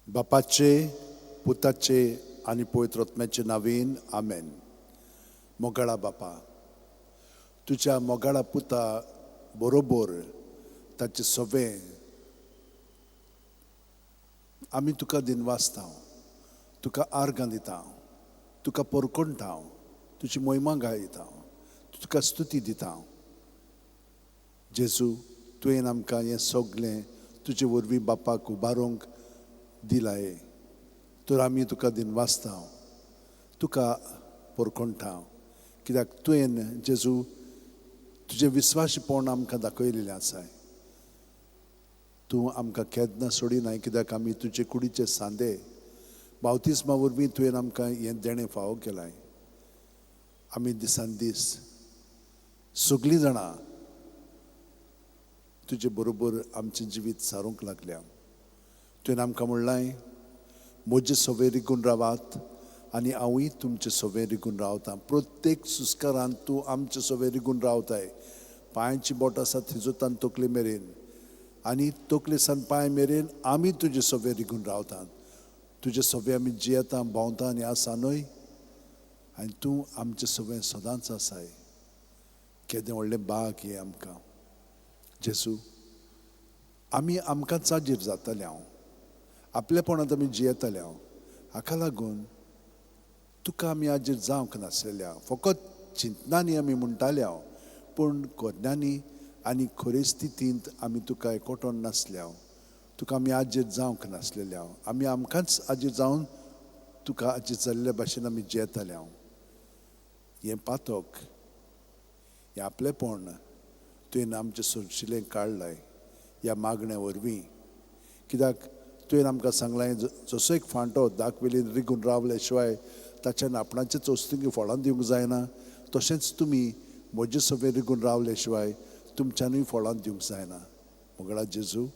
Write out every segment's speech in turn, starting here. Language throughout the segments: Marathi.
बापाचे, पुताचे आनी पवित्र आत्म्याचे नांवेन आमेन. मोगाळा बापा, तुझ्या मोगाळा पुता बरोबर ताचे सवें आमी तुका दिनवासता, तुका आर्गां दिता, तुका परकोणटा, तुजी मोहिमा गायता, तुका स्तुती दिता. जेजू, तुवें आमकां हें सगळें तुजे वरवीं बापाक उबारूंक दिलाय. तर आमी तुका दिनवासता, तुका परकोणटा, कित्याक तुवें जेजू तुजें विस्वाशीपण आमकां दाखयलेलें आसा. तूं आमकां केन्ना सोडिनाय, कित्याक आमी तुजे कुडीचे सांदे. बावतिस्मा वरवीं तुवें आमकां हें देणें फावो केलाय. आमी दिसान दीस सगळीं जाणां तुजे बरोबर आमचें जिवीत सारूंक लागल्या. तुवें आमकां म्हणलाय, म्हजे सवे रिगून रावात आनी हांवूय तुमचे सवे रिगून रावतां. प्रत्येक सुस्कारांत तूं आमचे सवे रिगून रावताय. पांयांची बोट आसा थिजोतान तकले मेरेन, आनी तकले सान पांय मेरेन आमी तुजे सवे रिगून रावतात. तुजे सवे आमी जियेता, भोंवता आनी आसा न्हय. आनी तूं आमचे सवे सदांच आसाय. केदें व्हडलें बाग हें आमकां. जेजू, आमी आमकांच जागीर जाताले हांव, आपलेपणांत आमी जियेताले हांव. हाका लागून तुका आमी आजीर जावंक नासलेले हांव. फकत चिंतनांनी आमी म्हणटाले हांव, पूण कोन्यांनी आनी खरे स्थितींत आमी तुका एकवटोन नासले हांव. तुका आमी आजीर जावंक नासलेले हांव. आमी आमकांच आजीर जावन तुका आजीर जाल्ले भाशेन आमी जियेताले हांव. हें पातक, हें आपलेपण तुवें आमचें सोडशिलें काडलाय ह्या मागण्या वरवीं. कित्याक तुवें आमकां सांगलां, जसो एक फांटो दाखवेलीन रिगून रावले शिवाय ताच्यान आपणाचेच वस्तुंकी फळां दिवंक जायना, तशेंच तुमी म्हजे सवे रिगून रावले शिवाय तुमच्यांनूय फळां दिवंक जायना. मोगळा जेजू,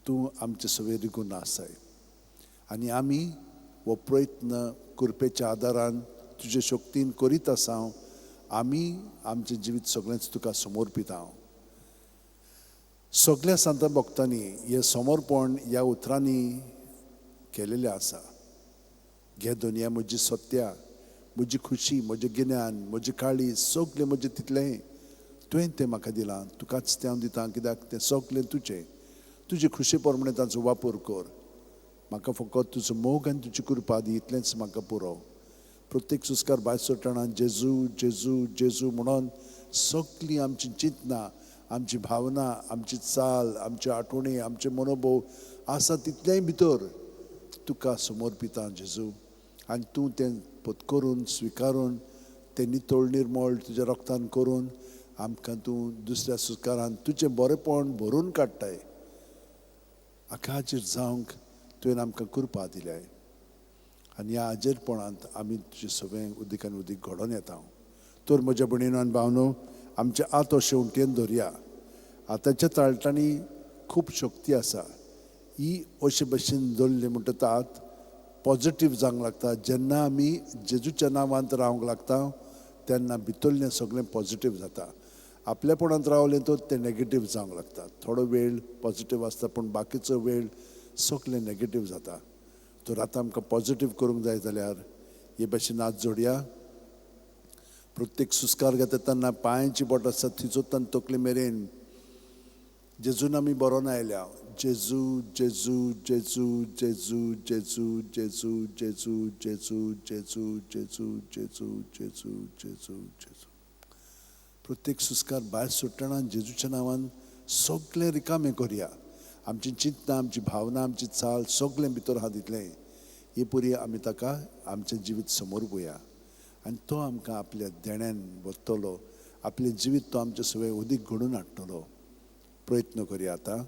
तूं आमचे सवे रिगून आसाय. आनी आमी हो प्रयत्न कृपेच्या आदारान तुजे शक्तीन करीत आसा. आमी आमचें जिवीत सगळेंच तुका समर्पिता. सगळ्या संत भक्तांनी हे समर्पण ह्या उतरांनी केलेलें आसा. घे दुनिया म्हजी सत्या, म्हजी खुशी, म्हजें गिन्यान, म्हजी काळी, सगळें म्हजें तितलें तुवें तें म्हाका दिलां. तुकाच तें हांव दितां, कित्याक तें सगळें तुजें. तुजे खुशी प्रमाणें ताचो वापर कर. म्हाका फकत तुजो मोग आनी तुजी कृपा दी, इतलेंच म्हाका पुरो. प्रत्येक सुस्कार भायर सरतना जेजू जेजू जेजू म्हणून सगळीं आमची चिंतनां, आमची भावना, आमची चाल, आमची आठवणी, आमचे मनोभव आसा तितलेंय भितर तुका समर्पिता जेजू. आनी तूं तें पत्करून स्विकारून तें नितळ निर्मळ तुज्या रक्तान करून आमकां तूं दुसऱ्या सुस्कारांत तुजें बरेंपण भरून काडटाय. हाका हाजेर जावंक तुवें आमकां कृपा दिल्याय. आनी ह्या हाजेरपणांत आमी तुजें सगळें उदीक आनी उदीक घडोवन येता. तर म्हज्या भयणीनो आनी भावनो, आमचे आतो शेवटेन धरया. आतांच्या चालटांनी खूब शक्ती आसा. ही अशे भशेन धरली म्हणटात पॉजिटीव जावंक लागता. जेन्ना आमी जेजूच्या नांवांत रावंक लागता तेन्ना भितरलें सगळें पॉजिटीव जाता. आपलेपणांत रावलें तर तें नेगेटीव जावंक लागता. थोडो वेळ पॉजिटीव आसता, पूण बाकीचो वेळ सगळें नेगेटीव जाता. तर आतां आमकां पॉजिटीव करूंक जाय जाल्यार हे भशेन हात जोडया. प्रत्येक सुस्कार घेता तेन्ना पांयांची बोट आसा थिजोतान तकले मेरेन जेजून आमी बरोवन आयल्या. जेजू जेजू जेजू जेजू जेजू जेजू जेजू जेजू जेजू जेजू जेजू जेजू जेजू जेजू. प्रत्येक सुस्कार भायर सुट्टना जेजूच्या नांवान सगळें रिकामें करया. आमची चिंतना, आमची भावना, आमची चाल सगळें भितर आहा तितलें हे पुरी आमी ताका आमचें जिवीत समोरपुया. आनी तो आमकां आपल्या देण्यान भरतलो. आपलें जिवीत तो आमचे सगळें उदीक घडोवन हाडटलो. प्रयत्न करया. आतां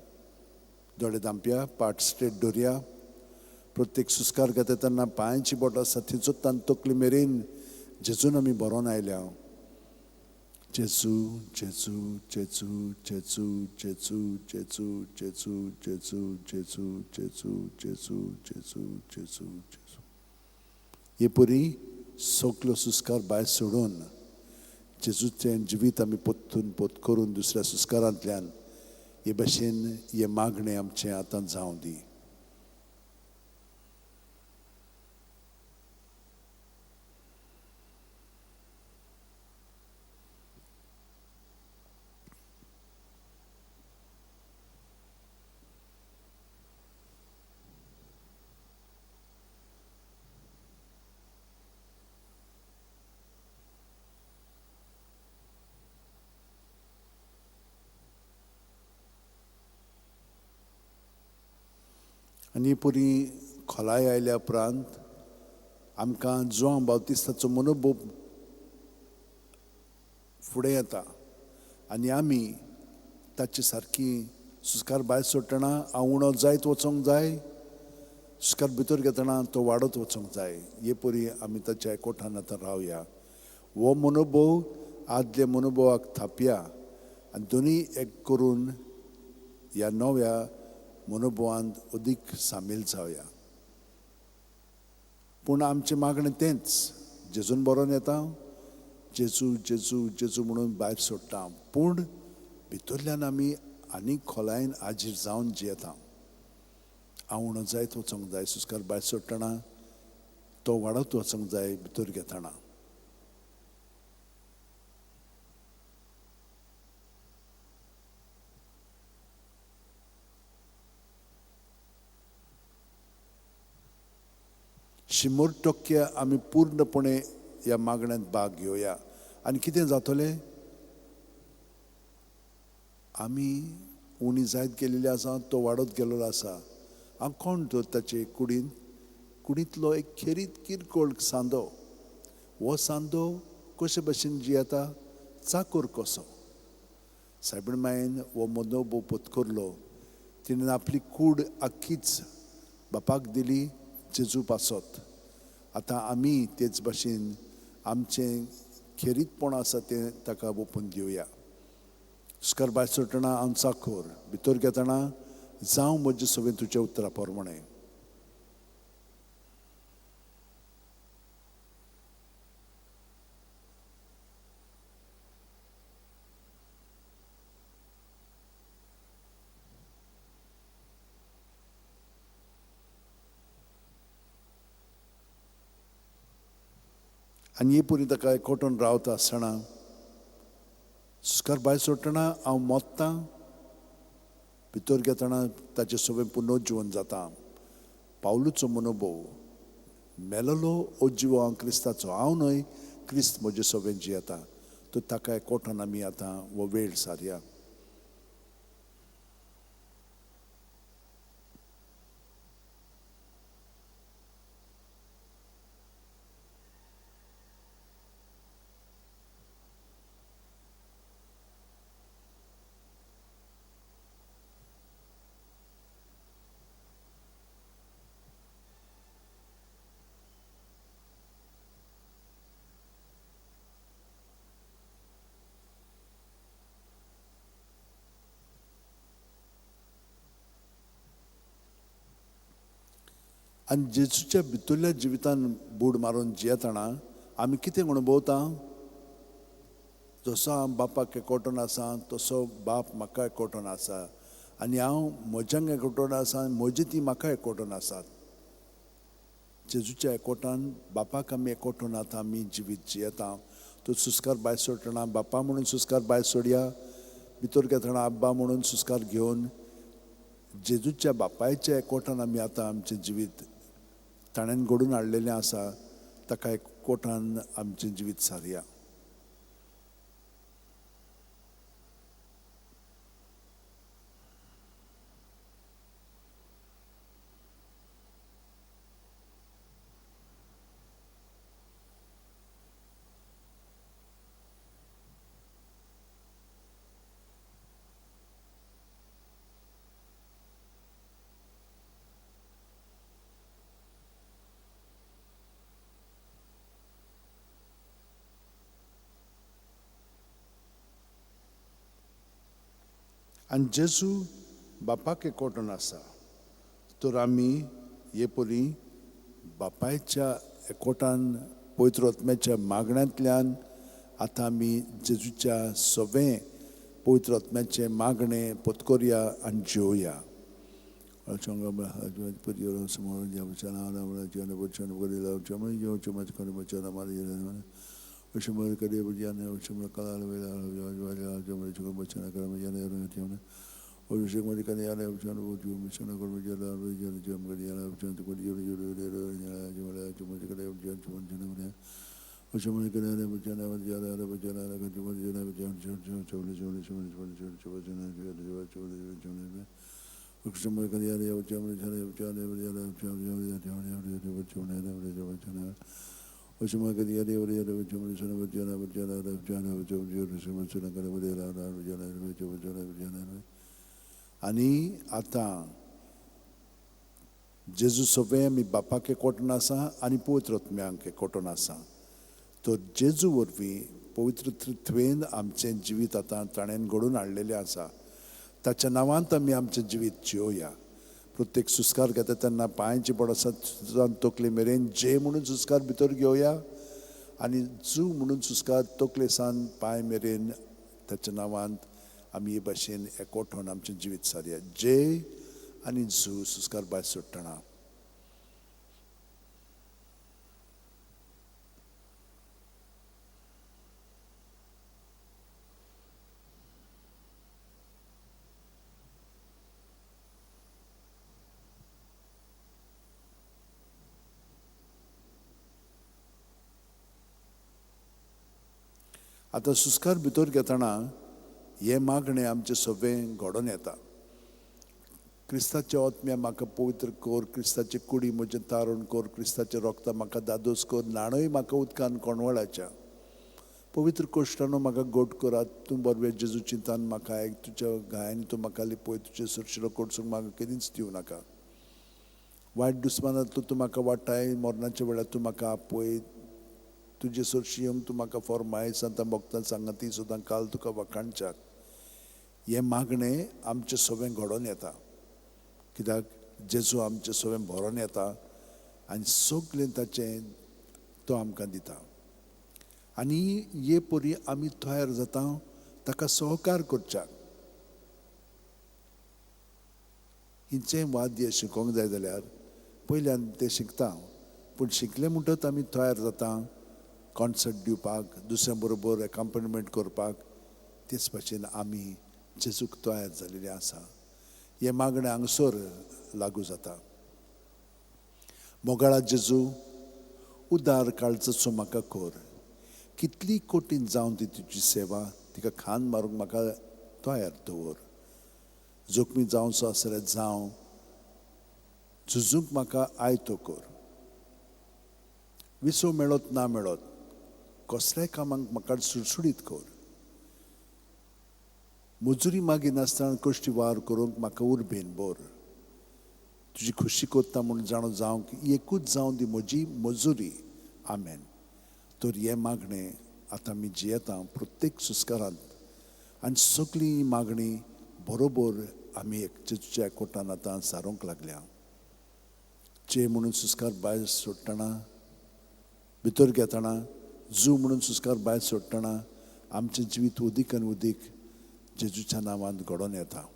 दोळे धांपया, पाट स्ट्रेट दवरया. प्रत्येक सुस्कार घेता तेन्ना पांयांची बोट आसा थिजोतान तकले मेरेन जेजून आमी बरोवन आयल्या. जेजू जेजू जेजू जेजू जेजू जेजू जेजू जेजू जेजू जेजू जेजू जेजू जेजू जेजू. हे पुरी सगळो सुस्कार भायर सोडून जेजूचें जिवीत आमी पोत्तून पोत करून दुसऱ्या सुस्कारांतल्यान हे भशेन हे मागणें आमचें आतां जावं दी. आनी पुरी खोलाय आयल्या उपरांत आमकां जोआंव बावतिस्ताचो मनोभव फुडें येता आनी आमी ताची सारकी सुस्कार भायर सोडटना हांव उणो जायत वचोंक जाय, सुस्कार भितर घेतना तो वाडत वचोंक जाय, हे परी आमी ताच्या एकवटान आतां रावया. हो मनोभव आदल्या मनोभवाक थापया आनी दोनी एक करून ह्या नव्या मनोभवांत अदीक सामील जावया. पूण आमचें मागणें तेंच, जेजून बरोवन येता, जेजू जेजू जेजू म्हणून भायर सोडटा, पूण भितरल्यान आमी आनीक खोलायेन हाजीर जावन जियेता. हांव उणो जायत वचोंक जाय, सुस्कार भायर सोडटना तो वाडत वचोंक जाय भितर घेतना. शिमोर टक्के आमी पूर्णपणे ह्या मागण्यांत भाग घेवया. आनी कितें जातलें? आमी उणी जायत गेलेली आसा, तो वाडत गेलेलो आसा. हांव कोण तर ताचे कुडींतलो एक खेरीत किरकोळ सांदो. हो सांदो कशे भशेन जियेता, चाकर कसो. सायबीण मायन हो मनोभव पत्करलो. तिणें आपली कूड आख्खीच बापाक दिली, जेजू पासत. आतां आमी तेच भाशेन आमचें खेरीतपण आसा तें ताका ओपून दिवया. सुस्कार भायर सोडटना हांव चाकर, भितर घेतना जावं म्हजे सगळें तुज्या उतरा प्रमाणें. आनी हे परी ताका एकवटून रावता आसतना सुस्कार भायर सोडटना हांव मोत्तां, भितर घेतना ताचें सगळें पुनर्जीवन जाता. पावलूचो मनोभव, मेलोलो हो जिवो हांव क्रिस्ताचो, हांव न्हय क्रिस्त म्हजें सगळें जियेता. तो ताका एकवटान आमी आतां हो वेळ सारया. आनी जेजूच्या भितरल्या जिवितान बूड मारून जियेतना आमी कितें अणभवता? जसो हांव बापाक एकवटून आसा तसो बाप म्हाका एकवटून आसा आनी हांव म्हज्यांक एकवटून आसा आनी म्हजी ती म्हाका एकवटून आसात. जेजूच्या एकवटान बापाक आमी एकवटून आतां आमी जिवीत जियेता. तो सुस्कार भायर सोडटना बापा म्हणून सुस्कार भायर सोडया, भितर घेतना आब्बा म्हणून सुस्कार घेवन जेजूच्या बापायच्या एकवटान आमी आतां आमचें जिवीत ताणें घडोवन हाडलेलें आसा, ताका एकवटान आमचें जिवीत सारया. आनी जेजू बापाक एकवटून आसा, तर आमी हे परी बापायच्या एकवटान पवित्र आत्म्याच्या मागण्यांतल्यान आतां आमी जेजूच्या सगळें पवित्र आत्म्याचें मागणें पत्करया आनी जेवया. Oshimori kari bujana oshimori kala vela bujana kara Oshimori kari ala bujana bujana bujana bujana jam kari ala bujana bujana Oshimori kari ala bujana bujana bujana bujana आणि आता जेजू सगळें आमी बापाक एकवटून आसा आनी पवित्र आत्म्यांक एकवटून आसा. तो जेजू वरवीं पवित्र त्रित्वेन आमचें जिवीत आतां ताणें घडोवन हाडलेलें आसा. ताच्या नांवांत आमी आमचें जिवीत जियोया. प्रत्येक सुस्कार घेता तेन्ना पांयाची बोट आसा तकले मेरेन जे म्हणून सुस्कार भितर घेवया आनी जू म्हणून सुस्कार तकले सावन पांय मेरेन ताच्या नांवांत आमी हे भाशेन एकवटून आमचें जिवीत सारया. जे आनी जू सुस्कार भायर सोडटना आतां सुस्कार भितर घेतना हे मागणें आमचें सगळें घडोवन येता. क्रिस्ताचे आत्म्या म्हाका पवित्र कर, क्रिस्ताची कुडी म्हजें तारण कर, क्रिस्ताचें रोगता म्हाका दादोस कर, न्हाणय म्हाका उदकान कोणवळाच्या. पवित्र कोश्टानो म्हाका गोड करात, तूं बरवें जेजू चिंतान म्हाका आयक, तुज्या गायांनी तूं म्हाका लिपय, तुजे सुरशिरो कोडसूंक म्हाका केदींच दिवं नाका. वायट दुस्मानांतलो तूं म्हाका वाटाय, मरणाच्या वेळार तूं म्हाका आपय, तुजे सुरशी येवंक तूं म्हाका फॉर्माय, संतां भक्तां सांगाती सुद्दां काल तुका वखाणच्याक. हे मागणें आमचें सगळें घडोवन येता. कित्याक जेजू आमचें सगळें भरोन येता आनी सगळें ताचें तो आमकां दिता. आनी हे परी आमी तयार जाता ताका सहकार करच्याक. हिंचें वाद्य शिकोवंक जाय जाल्यार पयल्यान तें शिकता, पूण शिकले म्हणटच आमी तयार जाता कॉन्सर्ट दिवपाक, दुसऱ्या बरोबर एकम्पॅनिमेंट करपाक. तेच भाशेन आमी जेजूक तयार जाल्लेले आसा. हे मागणें हांगसर लागू जाता. मोगाळा जेजू, उदार काळजाचो म्हाका कर. कितली कठीण जावं ती तुजी सेवा, तिका खान मारूंक म्हाका तयार दवर. जोखमी जावचो आसा जाल्यार जावं, झुजूंक म्हाका आयतो कर. विसो मेळत ना मेळत कसल्याय कामाक म्हाका सुडसुडीत कर. मजुरी मागी नासतना कश्टी वार करूंक म्हाका उर्बेन बोर. तुजी खुशी कोत्ता म्हूण जाणो जावंक एकूच जावं दी म्हजी मजुरी. आमेन. तर हे मागणें आतां आमी जियेता प्रत्येक सुस्कारांत आनी सगळी मागणी बरोबर आमी जेजूच्या एकवटान आतां सारूंक लागल्या. जे म्हणून सुस्कार भायर सोडटना, भितर घेतना, जू म्हणून सुस्कार भायर सोडटना आमचें जिवीत उदीक आनी उदीक जेजूच्या नांवांत घडोवन येता.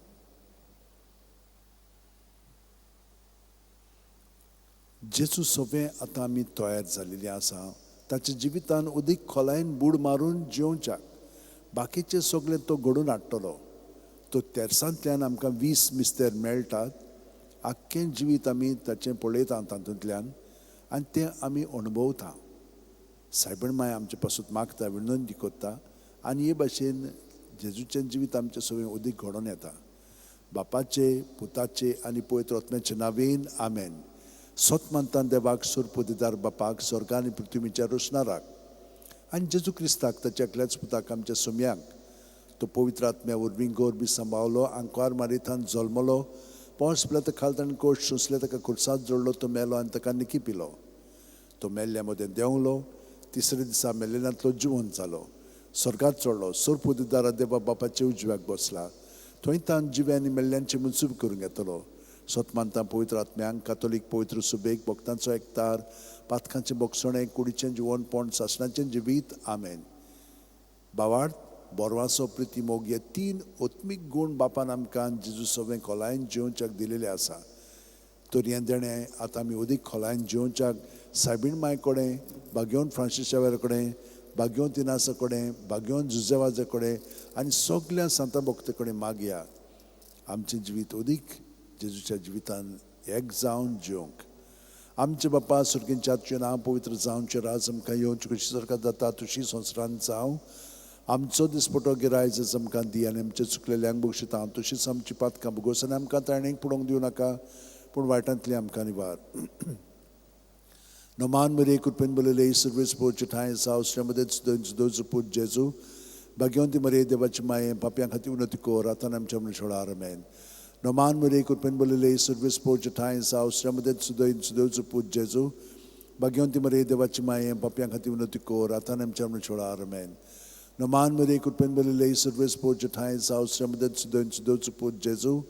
जेजू सगळें आतां आमी तयार जाल्लेलीं आसा. ताच्या जिवितान उदीक खोलायेन बूड मारून जिवच्याक. बाकीचें सगळें तो घडोवन हाडटलो. तो तेरसांतल्यान आमकां 20 मिस्तेर मेळटात. आख्खें जिवीत आमी ताचें पळयता तातूंतल्यान आनी तें आमी अणभवता. सायबीण माय आमचे पासून मागता, विनंती कोत्ता आनी हे भाशेन जेजूचें जिवीत आमचें सगळें उदीक घडोवन येता. बापाचे, पुताचे आनी पवित्र आत्म्याचे नांवेन आमेन. सोत मानता देवाक, सुरपोतीदार बापाक, स्वर्ग आनी पृथ्वीच्या रोशनाराक आनी जेजू क्रिस्ताक ताच्या एकल्याच पुताक आमच्या सुम्यांक तो पवित्र आत्म्या वरवीं गोरबी सांबाळलो, आंकार मारितान जल्मलो, पोंस पिला खाल ताणें कोश सोंसले, ताका खुर्सात जोडलो, तो मेलो आनी ताका निकी पिलो. तो मेल्ल्या मदें देंवलो, तिसरे दिसा मेल्लेल्यांतलो जिवंत जालो, स्वर्गात चडलो, सुरपोतीदारा देवा बापाचे उजव्याक बसला. थंय तान जिव्यांनी मेल्ल्यांची मुनसूब करूंक येतलो. सोतमानता पवित्र आत्म्यांक, कातोलीक पवित्र सुबेक, भक्तांचो एकतार, पातकांचें बोगसणें, कुडीचें जिवणपण, सासणाचें जिवीत. आमेन. बावार्थ, बोरवासो, प्रिती, मोग हे 3 ओत्मीक गूण बापान आमकां जेजू सगळें खोलायेन जिवच्याक दिलेलें आसा. तर हें देणें आतां आमी उदीक खोलायेन जिवच्याक सायबीण माय कडेन, बागेवन फ्रांसीस कडेन, बागेवन तिनासा कडेन, बागेवन जुजेवाजे कडेन आनी सगळ्या सांता भक्तां कडेन मागया. आमचें जिवीत उदीक जेजूच्या जिवितान एक जावन जिवंक. आमचे बापा सुर्गींच्या तुजें नांव पवित्र जावचें, राज आमकां येवचें, कशी स्वर्गांत जाता तशी संवसारांत जावं. आमचो दिसपटो गिरायज आमकां दी आनी आमच्या चुकलेल्यांक बक्षिता हांव तशीच आमची पातकां भुगोस आनी आमकां ताणेंक पडोवंक दिवं नाका पूण वायटांतली आमकां निवार No man me recuperen belele service poche ठाय सावस्ट्यामध्ये सुद्धा पूज जेजू भाग्यवंती मरे देवाची माये पाप्यां खाती उन्नती कोर आता आमच्या मनशोळा आमेन No man me recuperen belele service poche ठाय सावस्ट्यामध्ये सुद्धा पूज जेजू भाग्यवंती मरे देवाची माये पाप्यां खाती उन्नती कोर आता आमच्या मनशोळा आमेन No man me recuperen belele service poche ठाय सावस्ट्यामध्ये सुद्धा पूज जेजू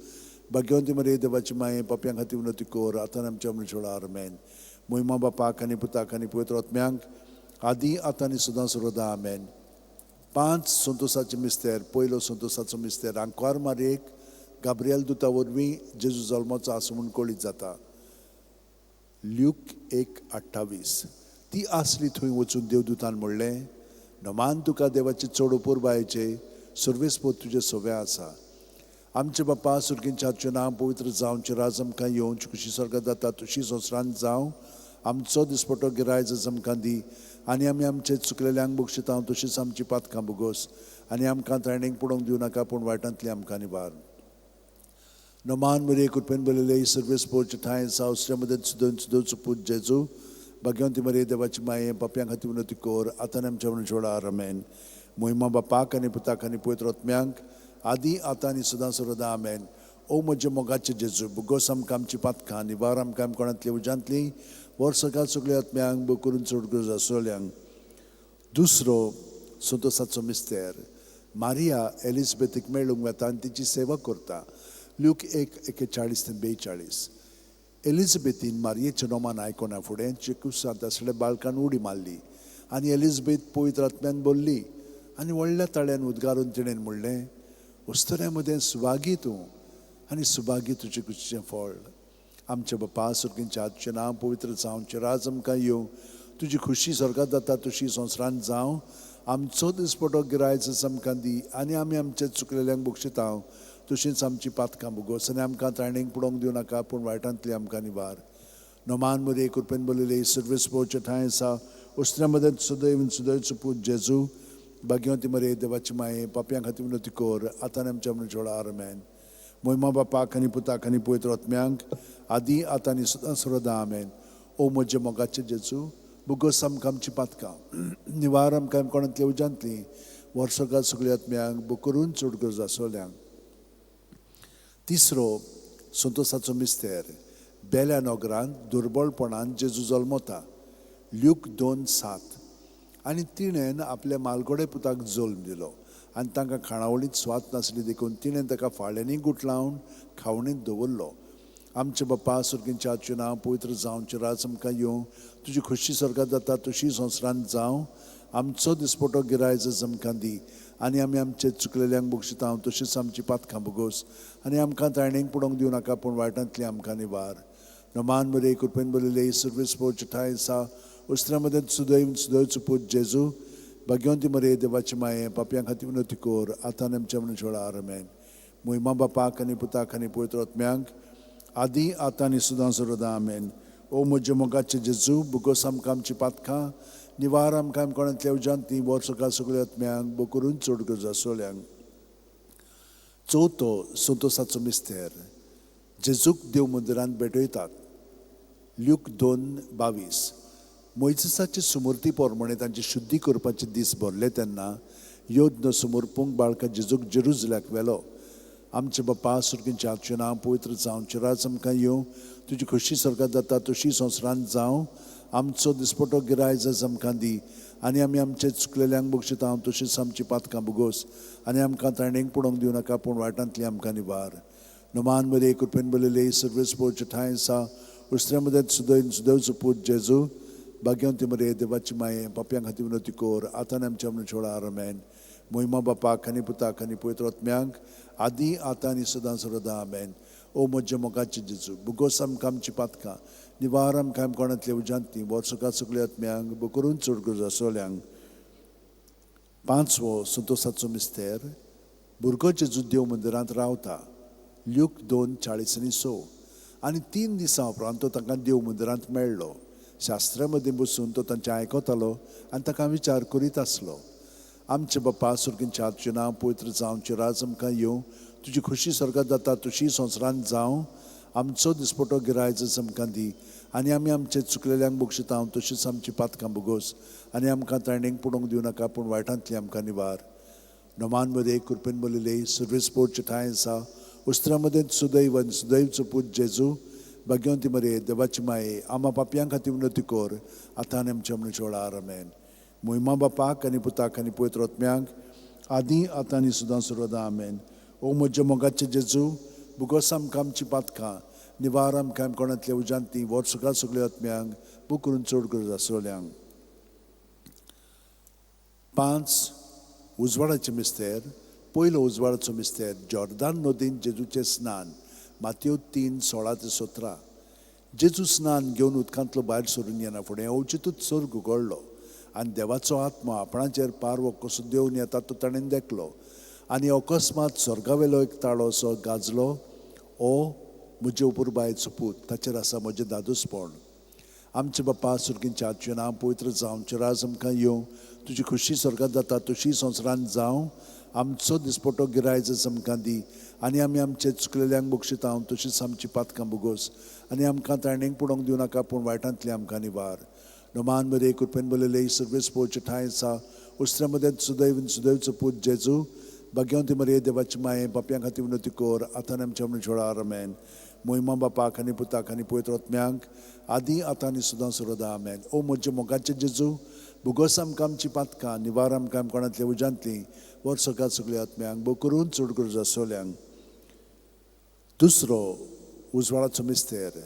भाग्यवंती मरे देवाची माये पाप्यां खाती उन्नती कोर आता आमच्या मनशोळा आमेन मोहिमा बापाक आनी पुताक आनी पवित्र आत्म्यांक आदी आतां आनी सदां सर्वदा आमेन 5 संतोसाचे मिस्तेर पयलो संतोसाचो मिस्तेर आंकवार मारयेक गाब्रिएल दुता वरवीं जेजू जल्माचो आसूं म्हूण कळीत जाता ल्यूक 1:28 ती आसली थंय वचून देवदूतान म्हणलें नमान तुका देवाचे चड उपर बायचे सर्वेस्पोत तुजे सव्या आसा आमचे बापा सुर्गींच्या हातचें नांव पवित्र जावचें राज आमकां येवंच खुशी स्वर्गांत जाता तशी संवसारांत जावं आमचो दिसपटो गिरायज आमकां दी आनी आमी आमचे चुकलेल्यांक बक्षिता तशीच आमची पातकां भुगोस आनी आमकां ताणेंक पडोवंक दिवं नाका पूण वायटांतली आमकां निवार नमान मेरे कृपेन बलयले सर्वेस पोच ठाय सावस्ट्यामध्ये सुद्धा पूज जेजू भाग्यवंती मरे देवाची माये पाप्यां खातीर उन्नती कोर आतां आमच्या मनशोळा आमेन मोहिमा बापाक आनी पुताक आनी पवित्र आत्म्यांक आदी आतां आनी सदां सर्वदा आमेन ओ म्हजे मोगाचे जेजू भुगोस आमकां आमची पातकां निवार आमकां कोणांतली उजांतली वर सकाळ सगळ्या आत्म्यांक बो करून चड गरज आसोल्यांक दुसरो संतोसाचो मिस्तेर मारिया एलिझबेथीक मेळूंक वता आनी तिची सेवा करता ल्यूक 1:41-42 एलिझबेथीन मारियेचें नोमान आयकोना फुडें चिकुसांत आसल्या बाळकान उडी मारली आनी एलिझबेथ पवित्र आत्म्यान बोल्ली आनी व्हडल्या ताळ्यान उद्गारून तिणेन म्हणलें उस्तऱ्या मदें सुवागी तूं आनी सुभागी तुजें कुशीचें फळ आमच्या बापा सुर्गींच्या हातचें नांव पवित्र जावचें राज आमकां येवं तुजी खुशी स्वर्गांत जाता तशी संवसारांत जावं आमचो दिसपटो गिरायज आमकां दी आनी आमी आमचे चुकलेल्यांक बक्षिता तशींच आमची पातकां भुगोस आनी आमकां ताणेंक पडोवंक दिवं नाका पूण वायटांतली आमकां निवार नोमान मरे कृपेन बलयले सर्वेस पोवचे ठाय आसा उस्त्र्या मदें सुदैव पूज जेजू भाग्यवंती मरे देवाची माये पाप्यां खातीर उन्नती कोर आतां आमच्या मनशोळा आमेन मोहिमा बापाक आनी पुताक आनी पवित्र आत्म्यांक आदी आतां आनी सदां सर्वदा आमेन ओ म्हजे मोगाचे जेजू भुगोस आमकां आमची पातकां निवार आमकां कोणांतली उजांतली वर्सकाल सगळ्या आत्म्यांक बो करून चड गरज आसोल्यांक तिसरो संतोसाचो मिस्तेर बेल्या नोगरांत दुर्बळपणान जेजू जल्मता ल्यूक 2:7 आनी तिणेन आपल्या मालगोडे पुताक जल्म दिलो आनी तांकां खाणावळींत स्वात नासली देखून तिणें ताका फाळ्यांनी गुट लावन खावणींत दवरलो आमचे बापा सुर्गींच्या हातचें नांव पवित्र जावचें राज आमकां येवं तुजी खुशी स्वर्गांत जाता तशी संवसारांत जावं आमचो दिसपटो गिरायज आमकां दी आनी आमी आमचे चुकलेल्यांक बक्षिता तशीच आमची पातकां भुगोस आनी आमकां ताणेंक पडोवंक दिवं नाका पूण वायटांतली आमकां निवार नमान मरे कृपेन बलयले सर्वेस पोवचे ठाय आसा उस्त्र्या मदें सुदैव पूज जेजू भाग्यवंती मरे देवाची माये पाप्यां खातीर उन्नती कोर आतां आमच्या मनशोळा आमेन मोहिमा बापाक आनी पुताक आनी पवित्र आत्म्यांक आदी आतां आनी सदां सर्वदा आमेन ओ म्हजे मोगाचे जेजू भुगोस आमकां आमची पातकां निवार आमकां कोणांतल्या उजांती वर्सकाल सगळ्या आत्म्यांक बो करून चड गरज आसोल्यांक चवथो संतोसाचो मिस्तेर जेजूक देव मंदिरांत भेटयतात ल्यूक 2:22 मोइसेसाचे सुमूर्ती पोरमणे तांचे शुद्धी करपाचे दीस भरले तेन्ना योद्न समोर पुंग बाळका जेजूक जेरुसलेमाक व्हेलो आमचे बापा सुर्गींच्या हातचें नांव पवित्र जावचें राज आमकां येवं तुजी खुशी स्वर्गांत जाता तशी संवसारांत जावं आमचो दिसपटो गिरायज आमकां दी आनी आमी आमचे चुकलेल्यांक बक्षिता तशीच आमची पातकां भुगोस आनी आमकां ताणेंक पडोवंक दिवं नाका पूण वायटांतली आमकां निवार नमान मरे कृपेन बलयले सर्वेस पोवचे ठाय आसा उस्त्र्या मदें सुदैव पूज जेजू भाग्यवंती मरे देवाची माये पाप्यां खातीर उन्नती कोर आतां आमच्या मनशोळा आमेन मोहिमा बापाक आनी पुताक आनी पवित्र आत्म्यांक आदी आतां आनी सदां सर्वदा आमेन ओ म्हजे मोगाचे जेजू भुगोस आमकां आमची पातकां निवार आमकां कोणांतली उजांतली वर्सकाल सगळ्या आत्म्यांक बो करून चड गरज आसोल्यांक पांचवो संतोसाचो मिस्तेर भुरगो जेजू देव मंदिरांत रावता ल्यूक 2:40-6 आनी 3 दिसां उपरांत तो तांकां देव मंदिरांत मेळ्ळो शास्त्रा मदीं बसून तो तांचें आयकतालो आनी ताका विचार करीत आसलो आमचे बाप्पा सुर्गींच्या आजचे नांव पवित्र जावचे राज आमकां येवं तुजी खुशी स्वर्गात जाता तशी संवसारांत जावं आमचो दिसपटो गिरायज आमकां दी आनी आमी आमचे चुकलेल्यांक बक्षिता हांव तशीच आमची पातकां भोगोस आनी आमकां ताणेंक पडोवंक दिवं नाका पूण वायटांतली आमकां निवार नोमान मध्ये कृपेन बोलिले सर्वेस पोटचे ठाय आसा उस्त्रामध्ये सुदैव आनी सुदैवचो पूत जेजू भाग्यवंती मरे देवाची माये आमा पापयां खातीर उन्नती कोर आतां आनी आमच्या मनीस वेळार आमेन मोहिमा बापाक आनी पुताक आनी पवित्र आत्म्याक आदी आतां आनी सुद्दां सर्वदा आमेन ओ म्हज्या मोगाचे जेजू बुगोस आमकां आमची पातकां निवार आमकां कोणांतल्या उजांती वर सगळ्या सगळ्या आत्म्यांक बूक करून चड गरज आसोल्यांक 5 उजवाडाचें मिस्तेर पयलो उजवाडाचो मिस्तेर जॉर्दान नदीन जेजूचें स्नान मातयो 3:16-17 जेजू स्नान घेवन उदकांतलो भायर सरून येना फुडें अवचितूच सर्ग उगडलो आनी देवाचो आत्मा आपणाचेर पारवो कसो देंवन येता तो ताणें देखलो आनी अकस्मात स्वर्गावेलो एक ताळो असो गाजलो ओ म्हजे उपुरबायेचो पूत ताचेर आसा म्हजें दादूसपण आमचे बाप्पा सुर्गींच्या आजचें नांव पवित्र जावचें राज आमकां येवं तुजी खुशी स्वर्गात जाता तशी संवसारांत जावं आमचो दिसपटो गिरायज आमकां दी आनी आमी आमचे चुकलेल्यांक बक्षिता हांव तशीच आमची पातकां भोगोस आनी आमकां ताणेंक पडोवंक दिवं नाका पूण वायटांतली आमकां निवार नोमान मध्ये कृपेन बोलिले सर्वेस पोवचे ठाय आसा उस्त्रा मध्ये सुदैवचो पूत जेजू भाग्यवंती मरे देवाची माये पापयां खातीर उन्नती कोर आतां आनी आमच्या मनीस वेळार आमेन मोहिमा बापाक आनी पुताक आनी पवित्र आत्म्यांक आदी आतां आनी सुद्दां सर्वदा आमेन ओ म्हजे मोगाचे जेजू भुगोस आमकां आमची पातकां निवार आमकां कोणांतल्या उजांतली वर सगळ्या सगळ्या आत्म्यांक बो करून चड गरज आसोल्यांक दुसरो उजवाडाचो मिस्तेर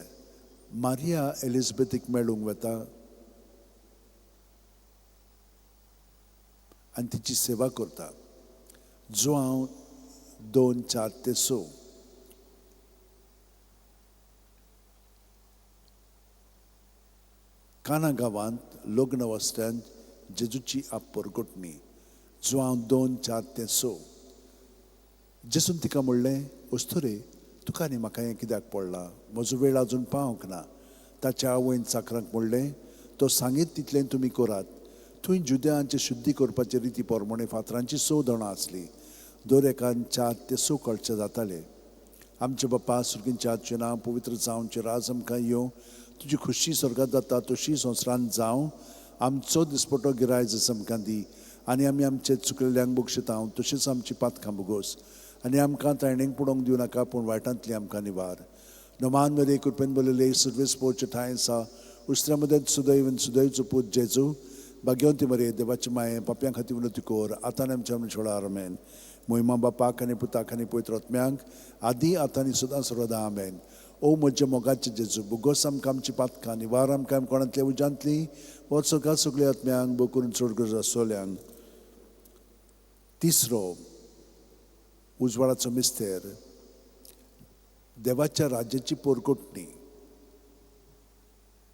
मारिया एलिझाबेथीक मेळूंक वता आनी तिची सेवा करता जो हांव 2:4-6 काना गांवांत लग्न वस्त्यान जेजूची परगोटणी जो हांव 2:4-6 जेजून तिका म्हणलें वस्तुरे तुका आनी म्हाका हें कित्याक पडलां म्हजो वेळ आजून पावंक ना ताच्या आवयन चाकरांक म्हणलें तो सांगीत तितलें तुमी करात थंय जुद्यांचे शुद्धी करपाचे रिती पोरमणे फातरांची 6 जाणां आसलीं दर एकान 4-6 कळचे जाताले आमचे बाप्पा सुर्गींच्या आजचें नांव पवित्र जावचें राज आमकां येवं तुजी खुशी स्वर्गात जाता तशी संवसारांत जावं आमचो दिसपटो गिरायज आमकां दी आनी आमी आमचे चुकलेल्यांक बक्षिता हांव तशीच आमची पातकां भोगोस आनी आमकां ताणेंक पडोवंक दिवं नाका पूण वायटांतली आमकां निवार नोमान मध्ये कृपेन बोलिले सर्वेस पोवचे ठाय आसा उस्त्रा मध्ये सुदैवचो पूत जेजू भाग्यवंती मरे देवाची माये पापयां खातीर उन्नती कोर आतां आनी आमच्या मनीस वेळार आमेन मोहिमा बापाक आनी पुताक आनी पवित्र आत्म्यांक आदी आतां आनी सुद्दां सर्वदा आमेन ओ म्हजे मोगाचे जेजू भुगोस आमकां आमची पातकां निवार आमकां कोणांतल्या उजांतली वर सगळ्या आत्म्यांक बो करून चड गरज आसोल्यांक तिसरो उजवाडाचो मिस्तेर देवाच्या राज्याची परगोटणी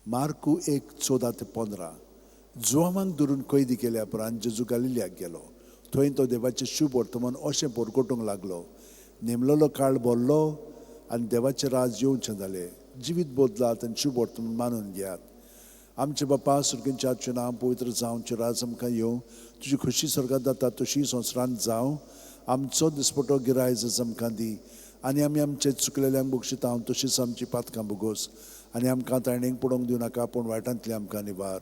मार्कू 1:14-15 जुआमांक धरून कैदी केल्या उपरांत जेजू गालिल्याक गेलो थंय तो देवाचें शुभ वर्तमान अशें परगोटूंक लागलो नेमलेलो काळ भरलो आनी देवाचें राज येवचें जालें जिवीत बदलात आनी शुभ वर्तमान मानून घेयात आमचे बाप्पा सुर्गींच्या आजचें नांव पवित्र जावचें राज आमकां येवं तुजी खुशी स्वर्गात जाता तशी संवसारांत जावं आमचो दिसपटो गिरायज आमकां दी आनी आमी आमचे चुकलेल्यांक बक्षिता हांव तशीच आमची पातकां भोगोस आनी आमकां ताणेंक पडोवंक दिवं नाका पूण वायटांतली आमकां निवार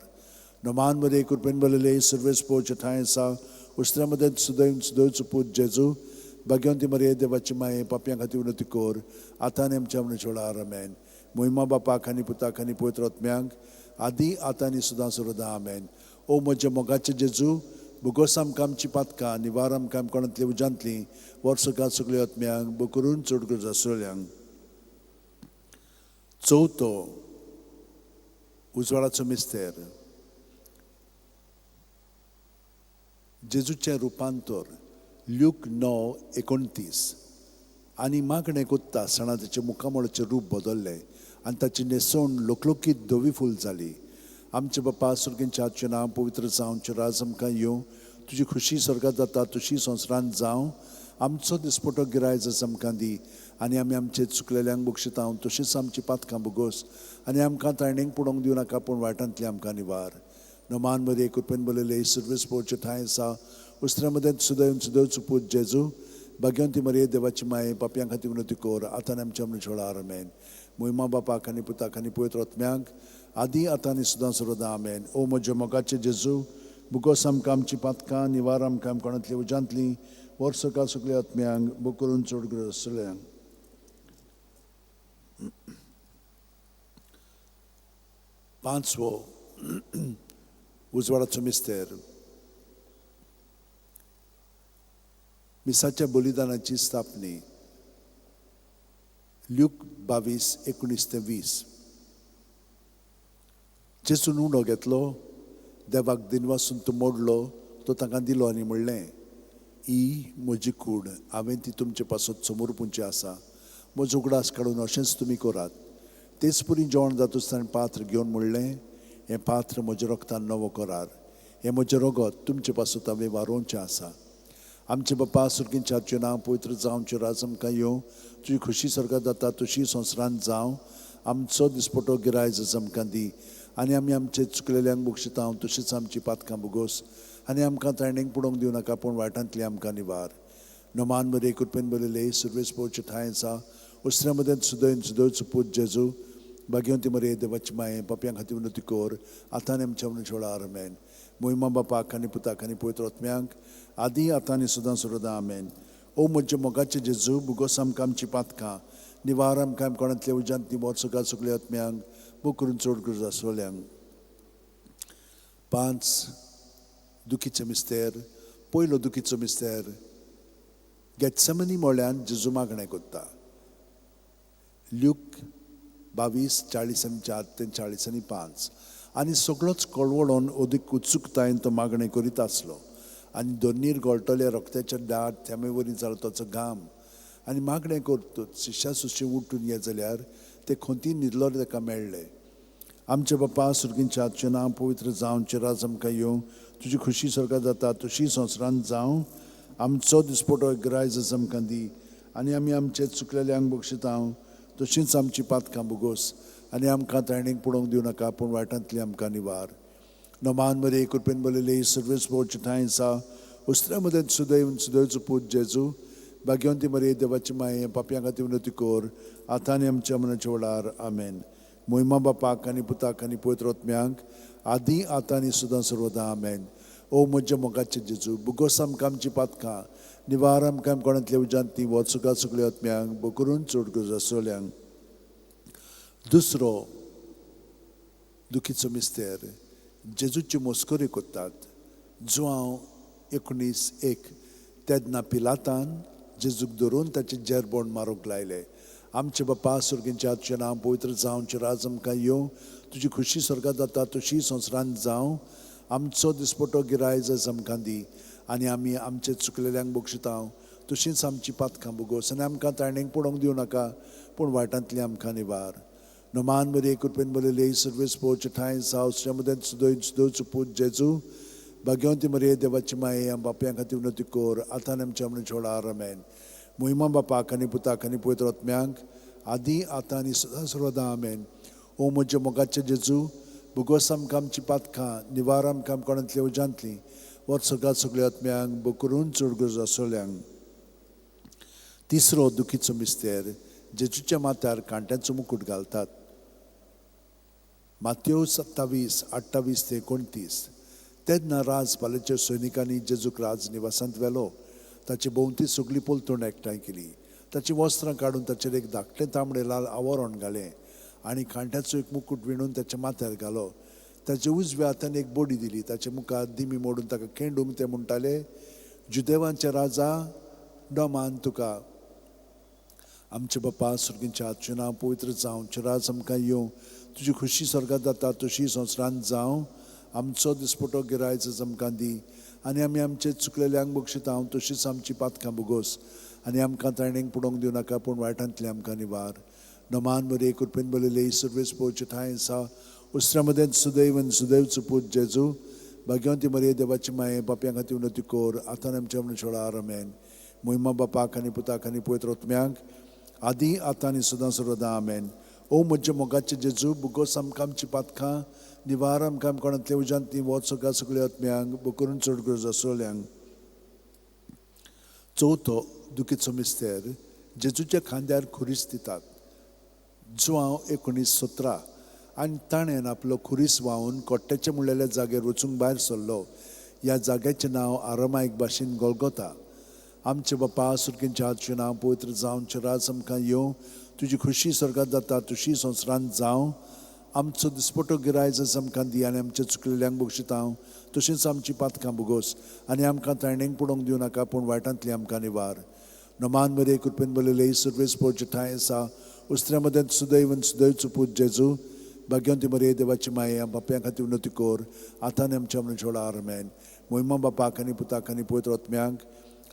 नोमान मध्ये कृपेन बोलिले सर्वेस पोवचे ठाय आसा उस्त्रा मध्ये सुदैवचो पूत जेजू भाग्यवंती मरे देवाची माये पापयां खातीर उन्नती कोर आतां आनी आमच्या मनीस वेळार आमेन मोहिमा बापाक आनी पुताक आनी पवित्र आत्म्यांक आदी आतां आनी सुद्दां सर्वदा आमेन ओ म्हजे मोगाचे जेजू भुगोस आमकां आमची पातकां निवार आमकां कोणांतली उजांतली वर सगळ्या आत्म्यांक बो करून चड गरज आसोल्यांक चवथो उजवाडाचो मिस्तेर जेजूचें रुपांतर ल्यूक 9:29 आनी मागणें कोत्ता सणा ताचें मुखामळाचें रूप बदल्लें आनी ताची न्हेसवण लोकलोकीत धवी फूल जाली आमचे बाप्पा सुर्गींच्या आजचें नांव पवित्र जावचें राज आमकां येवं तुजी खुशी स्वर्गात जाता तशी संवसारांत जावं आमचो दिसपटो गिरायज आमकां दी आनी आमी आमचे चुकलेल्यांक बक्षिता हांव तशीच आमची पातकां भोगोस आनी आमकां ताणेंक पडोवंक दिवं नाका पूण वायटांतली आमकां निवार नोमान मध्ये कृपेन बोलिले सर्वेस पोवचे ठाय आसा उस्त्र्यामध्ये सुदैवचो पूत जेजू भाग्यवंती मरिये देवाची माये पापयां खातीर विनंती कर आतां आनी आमच्या मरणा आमेन मोहिमा बापाक आनी पुताक आनी पवित्र आत्म्याक आदी आतां आनी सदां सर्वदा आमेन ओ म्हज्या मोगाचे जेजू बुकोस आमकां आमची पातकां निवार आमकां कोणांतली उजांतली वर्सका सगळ्या आत्म्यांक बूक करून चड गरज आसलेल्यांक पांचवो उजवाडाचो मिस्तेर मिसाच्या बलिदानाची स्थापनी ल्यूक 22:19-20 जेजून उंडो घेतलो देवाक दिन वासून तो मोडलो तो तांकां दिलो आनी म्हणलें ही म्हजी कूड हांवें ती तुमचे पासत समोर पुंची आसा म्हजो उगडास काडून अशेंच तुमी करात तेच पुरी जेवण जाता आसतना पात्र घेवन म्हणलें हें पात्र म्हज्या रोगतान नवो करार हें म्हजें रगत तुमचे पासत हांवें वारोवचें आसा आमचे बापा सुर्गींच्या नांव पवित्र जावचें राज आमकां येवं तुजी खुशी स्वर्गांत जाता तशी संवसारांत जावं आमचो दिसपटो गिरायज आमकां दी आनी आमी आमचे चुकलेल्यांक बक्षिता तशीच आमची पातकां बुगोस आनी आमकां तायणेक पडोवंक दिवं नाका पूण वायटांतली आमकां निवार नोमान बरे कृपेन बरयले सुरवेस पोवचे ठांय आसा उस्त्र्या मदें सुदैवचो पूत जेजू भाग्यवंती मरिये देवाची माये पापयां खातीर विनंती कर आतां आनी आमच्या मरणा वेळार आमेन मोहिमा बापाक आनी पुताक आनी पवित्र आत्म्यांक आदी आतां आनी सदां सर्वदा आमेन ओ म्हज्या मोगाचे जेजू बुगोस आमकां आमची पातकां निवार आमकां कोणांतल्या उजांतली वर्सका सगळ्या आत्म्यांक बूक करून चड गरज आसलेल्यांक 5 दुखीचो मिस्तेर पयलो दुखीचो मिस्तेर गेत्सेमनी मोळ्यान जेजू मागणें करता ल्यूक 22:40-4-40-5 आनी सगळोच कळवळोन ओदीक उत्सुकतायेन तो मागणें करीत आसलो आनी दोनीर गळटले रक्त्याचे दाट थेंबे वरी जालो ताचो घाम आनी मागणें करतूच शिश्या सुशी उठून ये जाल्यार ते खोंती न्हिदलो ताका मेळ्ळे आमचे बापा सुर्गींच्या नांव पवित्र जावचें राज आमकां येवं तुजी खुशी स्वर्गांत जाता तशी संवसारांत जावं आमचो दिसपटो गिरायज आमकां दी आनी आमी आमचे चुकलेल्यांक बक्षिता तशींच आमची पातकां बुगोस आनी आमकां तायणेक पडोवंक दिवं नाका पूण वायटांतली आमकां निवार नोमान मरे कृपेन बरयले सर्वेस पोवचे ठांय आसा उस्त्र्या मदें सुदैवचो पूत जेजू भाग्यवंती मरिये देवाची माये पापयां खातीर विनंती कर आतां आनी आमच्या मरणाच्या वेळार आमेन मोहिमा बापाक आनी पुताक आनी पवित्र आत्म्यांक आदी आतां आनी सदां सर्वदा आमेन ओ म्हज्या मोगाचे जेजू बुगोस आमकां आमची पातकां निवार आमकां कोणांतल्या उजांतली वर्सका सगळ्या आत्म्यांक बूक करून चड गरज आसलेल्यांक दुसरो दुखीचो मिस्तेर जेजूची मस्करी करतात जुआंव 19:1 तेन्ना पिलातान जेजूक धरून ताचे जेरबोण मारूंक लायले आमचे बापा सुर्गींच्या नांव पवित्र जावचें राज आमकां येवं तुजी खुशी स्वर्गांत जाता तशी संवसारांत जावं आमचो दिसपटो गिरायज आमकां दी आनी आमी आमचे चुकलेल्यांक बक्षिता तशींच आमची पातकां बुगोस आनी आमकां तायणेक पडोवंक दिवं नाका पूण वायटांतली आमकां निवार नोमान मरे कृपेन बरयले सर्वेस पोवचे ठांय आसा उस्त्र्या मदें सुदैवचो पूत जेजू भाग्यवंती मरिये देवाची माये बापयां खातीर विनंती कर आतां आनी आमच्या मरणाच्या वेळार आमेन मोहिमा बापाक आनी पुताक आनी पवित्र आत्म्यांक आदी आतां आनी सदां सर्वदा आमेन ओ म्हज्या मोगाचे जेजू बुगोस आमकां आमची पातकां निवार आमकां कोणांतल्या उजांतली वर्सका सगळ्या आत्म्यांक बूक करून चड गरज आसलेल्यांक तिसरो दुखीचो मिस्तेर जेजूच्या माथ्यार कांट्याचो मुकूट घालतात माथ्यो 27:28-29 तेन्ना राजपालाच्या सैनिकांनी जेजूक राज निवासांत व्हेलो ताचे भोंवती सगळी पलतूण एकठांय केली ताची वस्त्रां काडून ताचेर एक धाकटें तांबडें लाल आवरण घालें आनी कांट्याचो एक मुकूट विणून ताच्या माथ्यार घालो ताच्या उजव्या हातान एक बोडी दिली ताच्या मुखार दिमी मोडून ताका खेंडूंक ते म्हणटाले जुदेवांचे राजा डोमान तुका आमचे बापा सुर्गींच्या नांव पवित्र जावचें राज आमकां येवं तुजी खुशी स्वर्गांत जाता तशी संवसारांत जावं आमचो दिसपटो गिरायज आमकां दी आनी आमी आमचे चुकलेल्यांक बक्षिता तशींच आमची पातकां बुगोस आनी आमकां तायणेक पडोवंक दिवं नाका पूण वायटांतली आमकां निवार नोमान मरे कृपेन बरयले सर्वेस पोवचे ठांय आसा उस्त्र्या मदें सुदैवचो पूत जेजू भाग्यवंती मरिये देवाची माये पापयां खातीर विनंती कर आतां आमच्या मरणाच्या वेळार आमेन मोहिमा बापाक आनी पुताक आनी पवित्र आत्म्यांक आदी आतां आनी सदां सर्वदा आमेन ओ म्हज्या मोगाचे जेजू बुगोस आमकां आमची पातकां निवार आमकां कोणांतल्या उजांतली वचका सगळ्या आत्म्यांक बूक करून चड गरज आसलेल्यांक चवथो दुखीचो मिस्तेर जेजूच्या खांद्यार खुरीस दितात. जुआंव 19:17 आनी ताणें आपलो खुरीस व्हांवून कोट्ट्याचे मुळ्ळेल्या जाग्यार वचूंक भायर सरलो. ह्या जाग्याचें नांव आरामायक भाशेन गोलगोथा. आमचे बापा सुर्गींच्या हातचें नांव पवित्र जावं, राज आमकां येवं, तुजी खुशी स्वर्गांत जाता तशी संवसारांत जावं. आमचो दिसपटो गिरायज आमकां दी आनी आमच्या चुकलेल्यांक बक्षितांव, तशेंच आमची पातकां भोगोस आनी आमकां तायणेक पडोवंक दिवं नाका, पूण वायटांतली आमकां निवार. नमान बरे कृपेन बरयले सर्वेस पोवचे ठांय आसा. उस्त्र्या मदें सुदैवन सुदैवचो पूत जेजू, भाग्यवंती मरे देवाची माये बापया खातीर उन्नती कोर, आतां आमच्या मनशां व्हड आमेन. मोहिमा बापाक आनी पुताक आनी पवित्र आत्म्यांक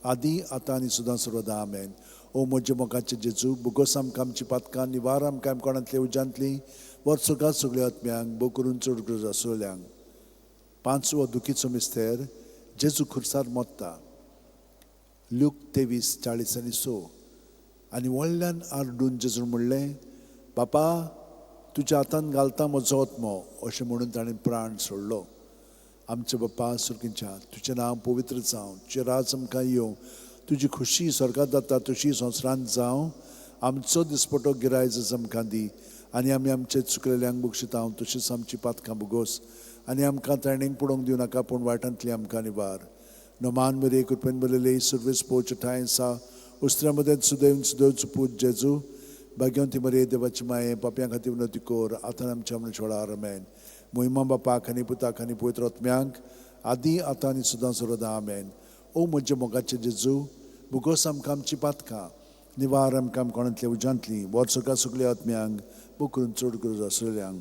आदी आतां आनी सुद्दां सर्वदा आमेन. ओ म्हज्या मोगाचे जेजू, बुगोस आमकां आमची पातकां, निवार आमकां कोणांतले उज्यांतली, वर सगळ्या सगळ्या आत्म्यांक बो करून चड गरज आसलेल्यांक. पांचवो दुखीचो मिस्तेर जेजू खुर्सार मोत्ता. लूक 23:40-6 आनी व्हडल्यान आरडून जेजून म्हणलें, बापा तुज्या हातान घालता म्हजो आत्मो, अशें म्हणून ताणें प्राण सोडलो. आमचे बापा सुर्गींच्या, तुजें नांव पवित्र जावं, तुजें राज आमकां येवं, तुजी खुशी स्वर्गांत जाता तशी संवसारांत जावं. आमचो दिसपटो गिरायज आमकां दी आनी आमी आमचे चुकलेल्यांक बक्षितांव, तशीच आमची पातकां भोगोस आनी आमकां तायणेक पडोवंक दिवं नाका, पूण वायटांतली आमकां निवार. नमान बरे कृपेन बरयले सर्वेस पोवचे ठांय आसा. उस्त्र्या मदें सुदैवन सुदैवचो पूत जेजू, भाग्यवंती मरे देवाची माये पापयां खातीर उन्नती कोर, आतां आमच्या मनशां व्हड आमेन. मोहिमा बापाक आनी पुताक आनी पवित्र आत्म्यांक आदी आतां आनी सुद्दां सर्वदा आमेन. ओ म्हज्या मोगाचे जेजू, भुगोस आमकां आमची पातकां, निवार आमकां कोणांतले उज्यांतली, वर सगळ्या सगळ्या आत्म्यांक बो करून चड गरज आसलेल्यांक.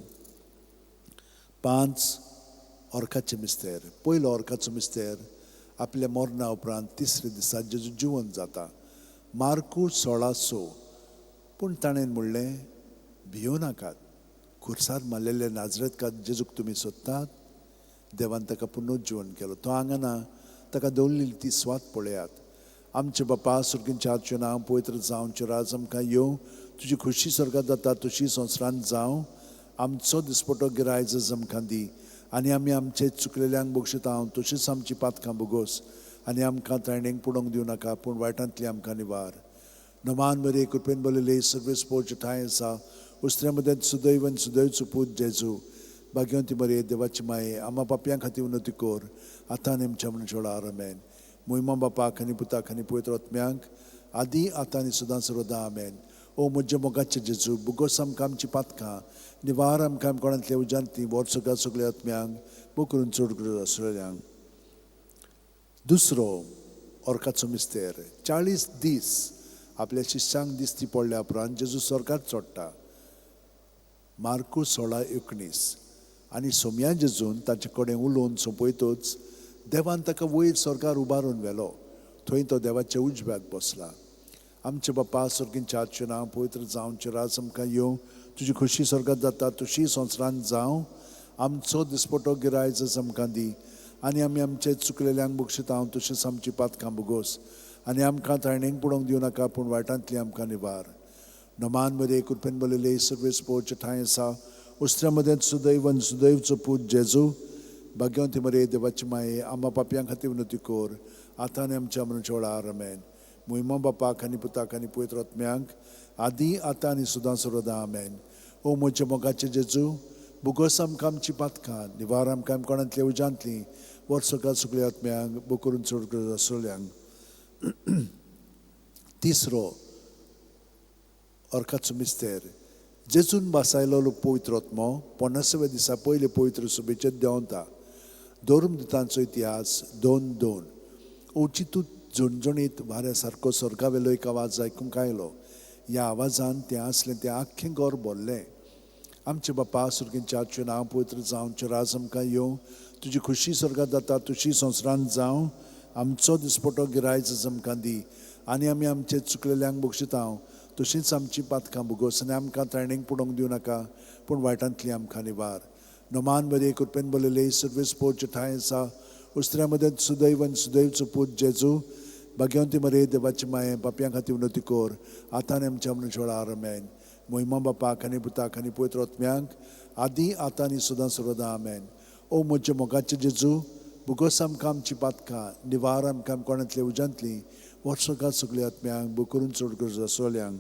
5 ऑर्काचे मिस्तेर. पयलो ऑर्काचो मिस्तेर आपल्या मरणा उपरांत तिसरे दिसा जेजू जिवंत जाता. मार्कूस 16:6. पूण ताणें म्हणलें, भियो नाकात, खुर्सार मारलेले नाजरेतकार जेजूक तुमी सोदतात, देवान ताका पुनरुज्जीवन केलो. तो हांगा ना, ताका दवरलेली ती स्वात पळयात. आमचे बापा सुर्गींच्या हातचें नांव पवित्र जावं, राज आमकां येवं, तुजी खुशी स्वर्गांत जाता तशी संवसारांत जावं. आमचो दिसपटो गिरायज आमकां दी आनी आमी आमचे चुकलेल्यांक बक्षितांव, तशीच आमची पातकां भोगोस आनी आमकां तायणेक पडोवंक दिवं नाका, पूण वायटांतली आमकां निवार. नमान बरे कृपेन बरयले सर्वेस पोवचे ठांय आसा. उस्त्र्या मदें सुदैवन सुदैवचो पूत जेजू, भाग्यवंती मरे देवाची माये आम्हा पापयां खातीर उन्नती कोर, आतां आनी आमच्या मनशां व्हड आमेन. मोहिमा बापाक आनी पुताक आनी पवित्र आत्म्यांक आदी आतां आनी सुद्दां सर्वदा आमेन. ओ म्हज्या मोगाचे जेजू, बुगोस आमकां आमची पातकां, निवार आमकां कोणांतले उज्यांतली, वर सगळ्या सगळ्या आत्म्यांक बो करून चड गरज आसलेल्यांक. दुसरो ऑर्काचो मिस्तेर. 40 दीस आपल्या शिश्यांक दिसती पडल्या उपरांत जेजू स्वर्गांत चडटा. मार्कूस 16:19. आनी सोमया जेजून ताचे कडेन उलोवन सोंपयतूच देवान ताका वयर स्वर्गार उबारून व्हेलो. थंय तो देवाच्या उजव्याक बसला. आमचे बापा सुर्गींच्या हातचें नांव पवित्र जावं, राज आमकां येवं, तुजी खुशी स्वर्गांत जाता तशी संवसारांत जावं. आमचो दिसपटो गिरायज आमकां दी आनी आमी आमचे चुकलेल्यांक बक्षितांव, तशेंच आमची पातकां भोगोस आनी आमकां तायणेक पडोवंक दिवं नाका, पूण वायटांतली आमकां निवार. नमान मरे कृपेन बरयले सर्वेस पोवचे ठांय आसा. उस्त्र्या मदें सुदैवन सुदैवचो पूत जेजू, भाग्यवंती मरे देवाची माये आम्हा पापयां खातीर उन्नती कोर, आतां आनी आमच्या मनशां व्हड आमेन. मोहिमा बापाक आनी पुताक आनी पवित्र आत्म्यांक आदी आतां आनी सुद्दां सर्वदा आमेन. ओ म्हज्या मोगाचे जेजू, बुगोस आमकां आमची पातकां, निवार आमकां कोणांतले उज्यांतली, वर सगळ्या सगळ्या आत्म्यांक बो करून चड गरज आसलेल्यांक. तिसरो ऑर्काचो मिस्तेर. जेजून बासायलो पवित्र आत्मो 50व्या दिसा पयले पवित्र सभेचेर देंवता. धर्मदुतांचो इतिहास 2:2. ओचितूत झणझणीत वाऱ्या सारको स्वर्गावेलो एक आवाज आयकूंक आयलो. ह्या आवाजान तें आसलें तें आख्खें घर भरलें. आमचे बापा सुर्गींच्या हातचें नांव पवित्र जावं, राज आमकां येवं, तुजी खुशी स्वर्गांत जाता तशी संवसारांत जावं. आमचो दिसपटो गिरायज आमकां दी आनी आमी आमचे चुकलेल्यांक बक्षितांव, तशींच आमची पातकां भोगोस आनी आमकां तायणेक पडोवंक दिवं नाका, पूण वायटांतली आमकां निवार. नमान बरे कृपेन बरयले सर्वेस पोवचे ठांय आसा. उस्त्र्या मदें सुदैवन सुदैवचो पूत जेजू, भाग्यवंती मरे देवाची माये पापयां खातीर उन्नती कोर, आतां आनी आमच्या मनशां व्हड आमेन. मोहिमा बापाक आनी पुताक आनी पवित्र आत्म्यांक आदी आतां आनी सुद्दां सर्वदा आमेन. ओ म्हज्या मोगाचे जेजू, बुगोस आमकां आमची पातकां, निवार आमकां कोणांतले उज्यांतली, वर्सोका सगळ्या आत्म्यांक बूक करून चड गरज आसलेल्यांक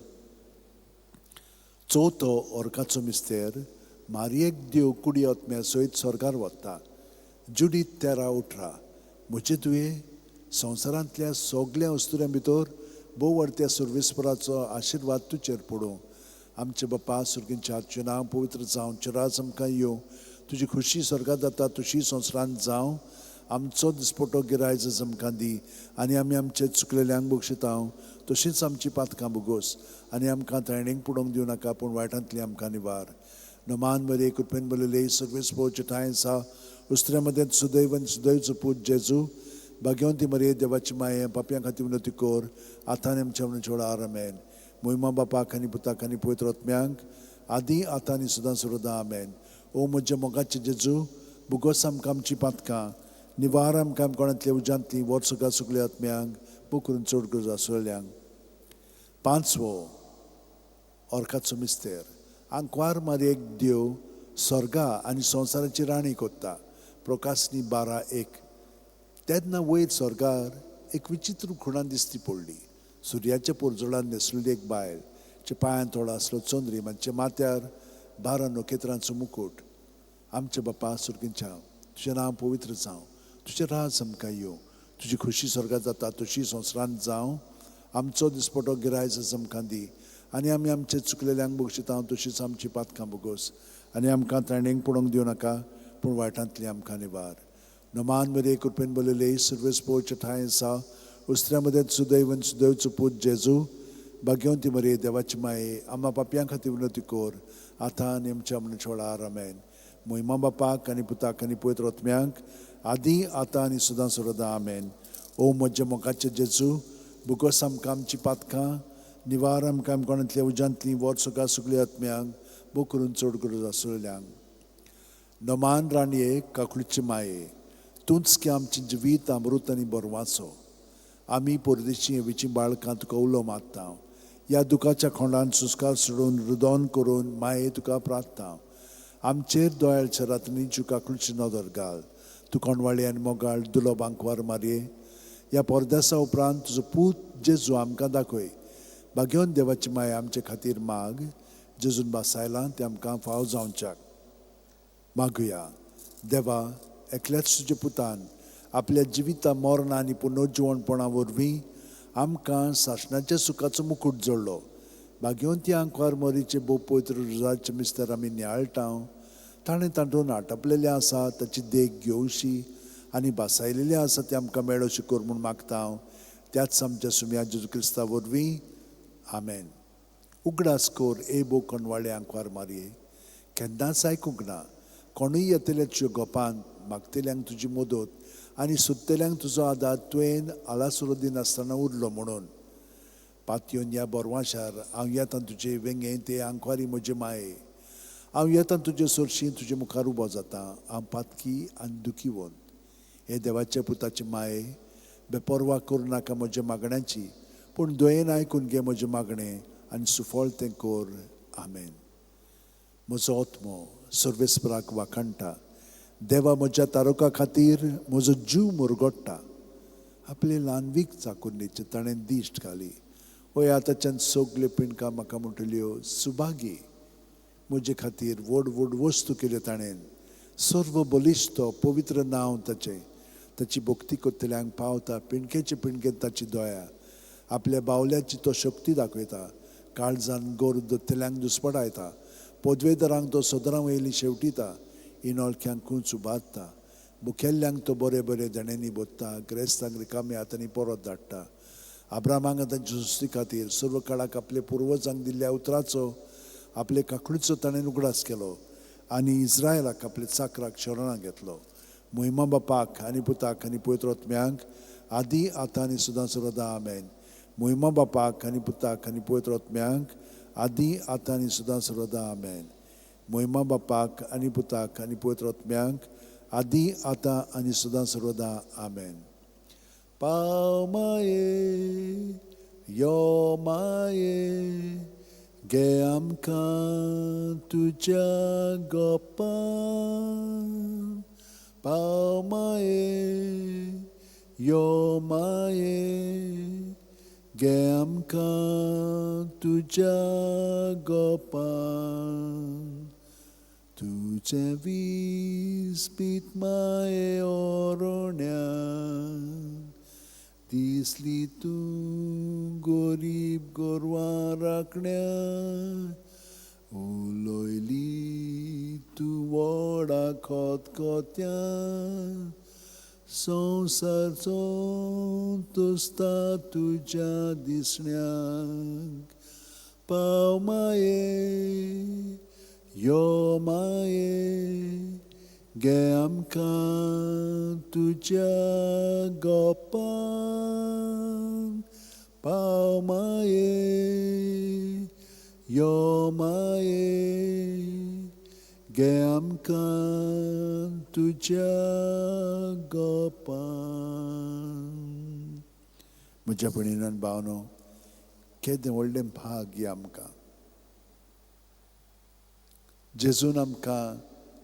चवथो ओर्काचो मिस्तेर मारयेक देव कुडी आत्म्या सयत स्वर्गार वता. जुडीत 13:18 म्हजे तुवें संवसारांतल्या सगळ्या वस्तुऱ्यां भितर भोव व्हडत्या सर्वेस्पराचो आशिर्वाद तुजेर पडूं. आमचे बापा सुर्गींच्या हातचें नांव पवित्र जावं, चिराज आमकां येवं, तुजी खुशी स्वर्गात जाता तशी संवसारांत जावं. आमचो दिसपटो गिरायज आमकां दी आनी आमी आमचे चुकलेल्यांक बक्षितांव तशींच आमची पातकां बुगोस आनी आमकां तायणेक पडोवंक दिवं नाका पूण वायटांतली आमकां निवार. नमान बरे कृपेन बरयले सर्वेस्पोवचे ठांय आसा उस्त्र्या मदें सुदैव आनी सुदैवचो पूत जेजू भाग्यवंती मरे देवाची माये पापयां खातीर विनोती कोर आतां आनी आमच्या मनच्या वेळार आमेन. मोहिमा बापाक आनी पुताक आनी पवित्र आत्म्यांक आदी आतां आनी सदां सर्वदा आमेन. ओ म्हज्या मोगाचे जेजू बुगोस आमकां आमची पातकां निवार आमकां कोणांतल्या उज्यांतली वर्सुका सगळ्या आत्म्यांक बूक करून चड गरज आसलेल्यांक. पांचवो ओर्काचो मिस्तेर आंकवार मारयेक देव स्वर्गा आनी संवसाराची राणी कोत्ता. प्रकाशनी 12:1 तेन्ना वयर स्वर्गार एक विचित्र खुणां दिसती पडली. सुर्याच्या पोरजोळान न्हेसलेली एक बायल, चे पांयां थोडो आसलो चंद्री, मातच्या माथ्यार 12 नखेत्रांचो मुकुट. आमचे बापा सुर्गींच्या तुजें नांव पवित्र जावं, तुजें राज आमकां येवं, तुजी खुशी स्वर्गात जाता तशी संवसारांत जावं. आमचो दिसपटो गिरायज आमकां दी आनी आमी आमचे चुकलेल्यांक बक्षितांव तशींच आमची पातकां बुगोस आनी आमकां तायणेक पडोवंक दिवं नाका पूण वायटांतली आमकां निवार. नमान मरे कृपेन बरयले सर्वेस्पोवचे ठांय आसा उस्त्र्या मदें सुदैव आनी सुदैवचो पूत जेजू भाग्यवंती मरे देवाची माये आम्हा पापयां खातीर विनोती कोर आतां आनी आमच्या मनच्या वेळार आमेन. मोहिमा बापाक आनी पुताक आनी पवित्र आत्म्यांक आदी आतां आनी सदां सर्वदा आमेन. ओ म्हज्या मोगाचे जेजू बुगोस आमकां आमची पातकां निवार आमकां कोणांतल्या उज्यांतली वर्सुका सगळ्या आत्म्यांक बूक करून चड गरज आसलेल्यांक. नमान राणये काकुळीचे माये तूंच की आमचें जिवीत अमृत आनी बरवाचो. आमी परदेशी हेवेची बाळकां तुका उलो मागता. ह्या दुखाच्या खोंडान सुस्कार सोडून रुदोन करून माये तुका प्रार्थना. आमचेर दोयाळच्या रात्री काकुळची नदर घाल. तूं कोणवाळी आनी मोगाळ दुलो बांकवार मारये ह्या परदेसा उपरांत तुजो पूत जेजू आमकां दाखय. भाग्यवंत देवाची माय आमचे खातीर माग. जेजून बासायलां तें आमकां फाव जावच्याक मागुया. देवा एकल्याच तुजे पुतान आपल्या जिविता मरणा आनी पुनर्जिवणपणा वरवीं आमकां सासणाच्या सुखाचो मुकुट जोडलो. भाग्यवंती आंकवार मोरीचे भोव पवित्र रुजाचे मिस्तर आमी नियाळटाव. ताणें तांतून आटपलेलें आसा ताची देख घेवशी आनी बासायलेलें आसा तें आमकां मेळोशी कोर म्हूण मागता. त्याच आमच्या सुम्या जेजू क्रिस्ता वरवीं आमेन. उगडास कोर ए बो कोणवाळे आंकवार मारये केन्नाच आयकूंक ना. कोणूय येतले तुज्या गोपांत मागतल्यांक तुजी मदत आनी सोदतल्यांक तुजो आदार तुवें आलासुरो दिनासतना उरलो म्हणून. पातयोन ह्या बोरवाशार हांव येतां तुजे वेंगे ते आंकवारी म्हजे माये. हांव येतां तुजे सोरशीं तुजे मुखार उबो जाता. हांव पातकी आनी दुखीवंत. हे देवाच्या पुताचे माये बेपरवा करूं नाका म्हज्या मागण्यांची पूण दुयेन आयकून घे म्हजें मागणें आनी सुफळ तें कोर. आमेन. म्हजो आत्मो सर्वेस्पराक वाखाणटा. देवा म्हज्या तारका खातीर म्हजो जीव मुरगोडटा. आपले ल्हानवीक चाकुर्णेचे ताणें दिश्ट घाली. वय आतांच्यान सगल्यो पिणकां म्हाका म्हणटल्यो सुभागी. म्हजे खातीर व्हड व्हड वस्तू केल्यो ताणें. सर्व बलिश्ट पवित्र नांव ताचें. ताची भक्ती करतल्यांक पावता. पिणकेचे पिणकेन ताची दोया. आपल्या बावल्याची तो शक्ती दाखयता. काळजान गोर दोत्तल्यांक दुस्पटायता. पदवेदारांक तो सदरां वयली शेवटिता. इनोळख्यांक खूंच उबारता. मुखेल्ल्यांक तो बरे बरे देण्यांनी बोदता. क्रेस्तांक रिकामे हातांनी परत धाडटा. अब्रामांक तांच्या सुस्ती खातीर सर्व काळाक आपल्या पुर्वजांक दिल्ल्या उतराचो आपले काकुळीचो ताणें उगडास केलो आनी इस्रायलाक आपल्या चाकराक शरणां घेतलो. मोहिमा बापाक आनी पुताक आनी पवित्र आत्म्यांक आदी आतां आनी सदां सर्वदा आमेन. मोहिमा बापाक आनी पुताक आनी पवित्र आत्म्यांक आदी आतां आनी सदां सर्वदा आमेन. मोहिमा बापाक आनी पुताक आनी पवित्र आत्म्यांक आदी आतां आनी सदां सर्वदा आमेन. पाव माये यो माये गे आमकां तुज्या गोपान. पाव माये यो माये गे आमकां तुज्या गोपान तुझे विस्पीत माये ओरोण्यान दिसली तूं गरीब गोरवां राखण्या उलोयली तूं व्हडा खोतकोत्या संवसार संतोस्ता तुज्या दिसण्याक पाव माये यो माये गे आमकां तुज्या गोपान पाव माये यो माये गे आमकां तुज्या गोपान. म्हज्या भयणीन भावनो केदें व्हडलें भाग्य आमकां. जेजून आमकां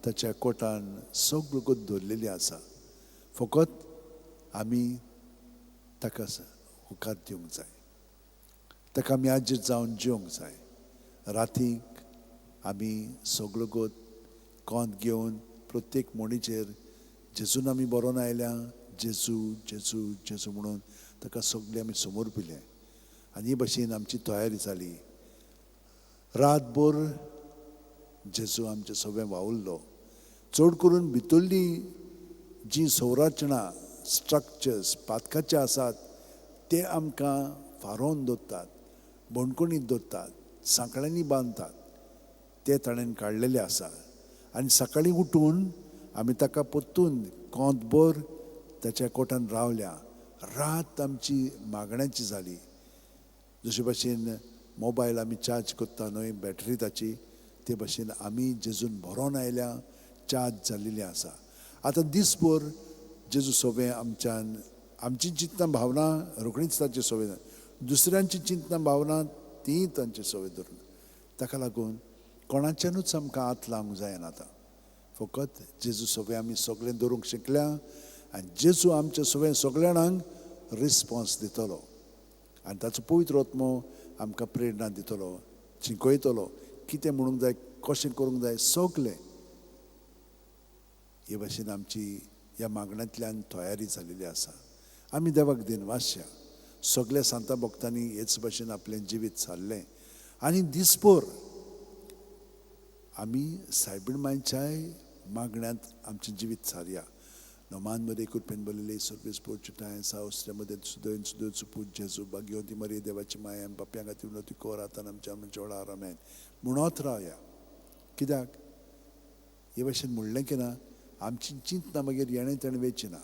ताच्या कोटान सगळ्यो गत दवरलेली आसा. फकत आमी ताका होकार दिवंक जाय, ताका आमी आजीर जावन जिवंक जाय. रातीक आमी सगळ्यो गत कोंत घेवन प्रत्येक मोणीचेर जेजून आमी बरोवन आयल्या, जेजू जेजू जेजू म्हणून ताका सगळें आमी समोर पिलें. आनी हे भाशेन आमची तयारी जाली. रातभर जेजू आमचे सगळें वावुरलो. चड करून भितरली जी संरचना स्ट्रक्चर्स पातकाचे आसात ते आमकां फारोवन दवरतात, बणकुणीत दवरतात, सांकळ्यांनी बांदतात, ते ताणें काडलेले आसा. आनी सकाळीं उठून आमी ताका परतून कोंतभर ताच्या कोटान रावल्या. रात आमची मागण्याची जाली. जशे भशेन मोबायल आमी चार्ज करता न्हय बॅटरी ताची, ते भशेन आमी जेजून भरोवन आयल्या, चार्ज जाल्लेली आसा. आतां दिसभर जेजू सगळें आमच्यान आमची चिंतना भावना रोखडीच ताची सवय, दुसऱ्यांची चिंतना भावना तीय तांची सवय धरून. ताका लागून कोणाच्यानूच आमकां हात लावंक जायना. आतां फकत जेजू सगळें आमी सगळें धरूंक शिकल्या आनी जेजू आमच्या सगळ्या जाणांक रिस्पॉन्स दितलो आनी ताचो पवित्र आत्मो आमकां प्रेरणा दितलो, शिकयतलो कितें म्हणूंक जाय, कशें करूंक जाय. सगळें हे भाशेन आमची ह्या मागण्यांतल्यान तयारी जाल्लेली आसा. आमी देवाक दिनवासया. सगळ्या सांता भक्तांनी हेच भाशेन आपलें जिवीत सारलें आनी दिसभर आमी सायबीण मांयच्याय मागण्यांत आमचें जिवीत सारया. नोमान मरे कृपेन बरलेले सर्वेस पोर्चुटाय सावस्त्या मध्ये सुदैन सुदैच पूज जेजू भाग्यवती मरी देवाची माया बाप्या खातीर उलोवती कोर आतां आमच्या आमच्या वेळार आमेन म्हणत रावया. कित्याक हे भाशेन म्हणलें की ना, आमची चिंतना मागीर येणें तेणें वेची ना.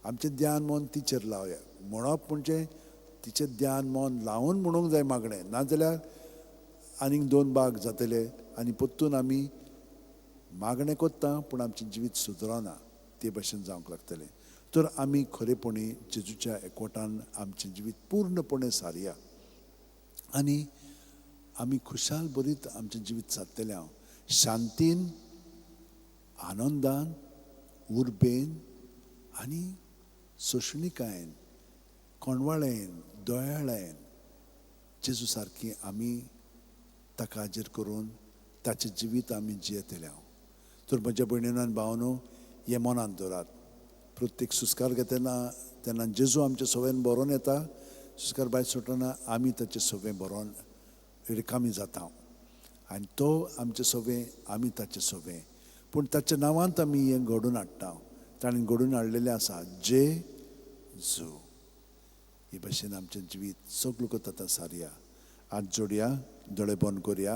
आमचें ध्यान मन तिचेर लावया. म्हणप म्हणजे तिचें ध्यान मन लावन म्हणूंक जाय मागणें, नाजाल्यार आनीक 2 भाग जातले आनी परतून आमी मागणें कोत्ता पूण आमचें जिवीत सुदरना, ते भाशेन जावंक लागतलें. तर आमी खरेपणी जेजूच्या एकवटान आमचें जिवीत पूर्णपणे सारया आनी आमी खुशाल बरीत आमचें जिवीत सारतलें. हांव शांतीन, आनंदान, उर्बेन आनी सोशणिकायेन, कोणवाळेन, दोयाळेन जेजू सारकी आमी ताका हाजीर करून ताचें जिवीत आमी जियेतले. हांव तर म्हज्या भयणीनान भावनो हे मनांत दवरात. प्रत्येक सुस्कार घेतना तेन्ना जेजू आमच्या सवयेन बरोवन येता. सुस्कार भायर सुटना आमी ताचें सगळें बरोवन रिकामी जाता आनी तो आमचें सगळें आमी ताचें सगळें. पूण ताच्या नांवांत आमी हें घडोवन हाडटा. ताणें घडोवन हाडलेलें आसा जेजू. हे भाशेन आमचें जिवीत सगळें करता आतां सारया. हात जोडया, दोळे बंद करया.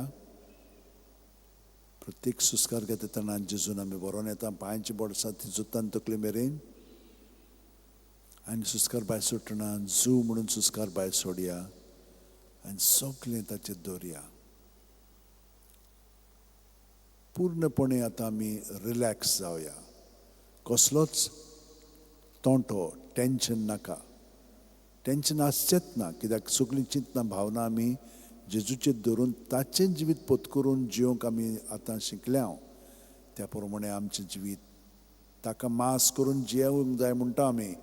प्रत्येक सुस्कार घेता तेन्ना जेजून आमी बरोवन येता. पांयांची बोडसां ती जुत्तान तकले मेरेन आनी सुस्कार भायर सुटना जू म्हणून सुस्कार भायर सोडया आनी सगळें ताचेर दवरया. पूर्णपणे आतां आमी रिलॅक्स जावया. कसलोच तोंटो टेन्शन नाका. टेन्शन आसचेंच ना, कित्याक सगळीं चिंतना भावना आमी जेजूचेर धरून ताचें जिवीत पोत करून जिवंक आमी आतां शिकल्या. त्या प्रमाणे आमचें जिवीत ताका मास करून जियेवंक जाय म्हणटा आमी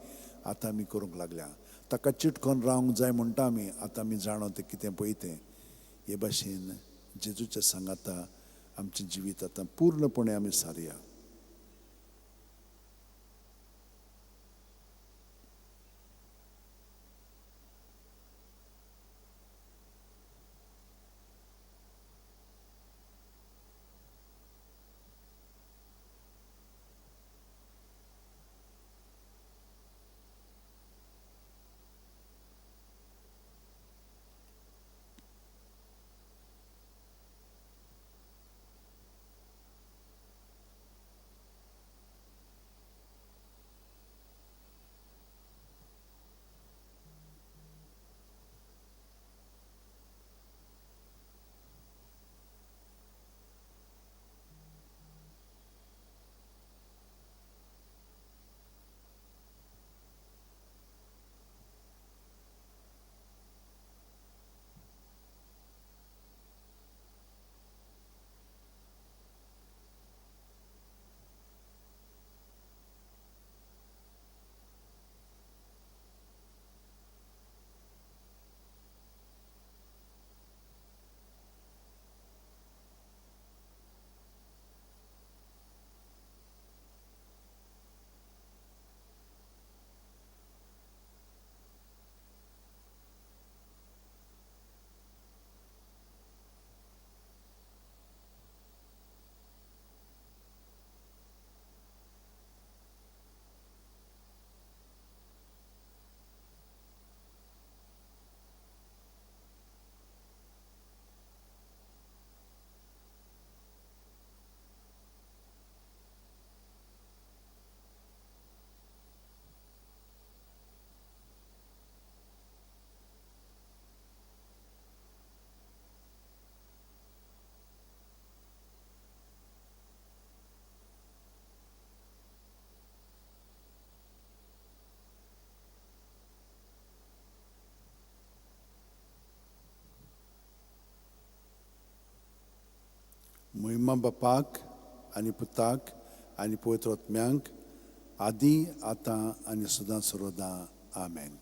आतां आमी करूंक लागल्या. ताका चिटकोन रावंक जाय म्हणटा आमी. आतां आमी जाणो तें कितें पळयतें. हे भाशेन जेजूच्या सांगाता आमचें जिवीत आतां पूर्णपणे आमी सारया. महिमा बापाक आनी पुताक आनी पवित्र आत्म्यांक आदी आतां आनी सदां सर्वदा आमेन.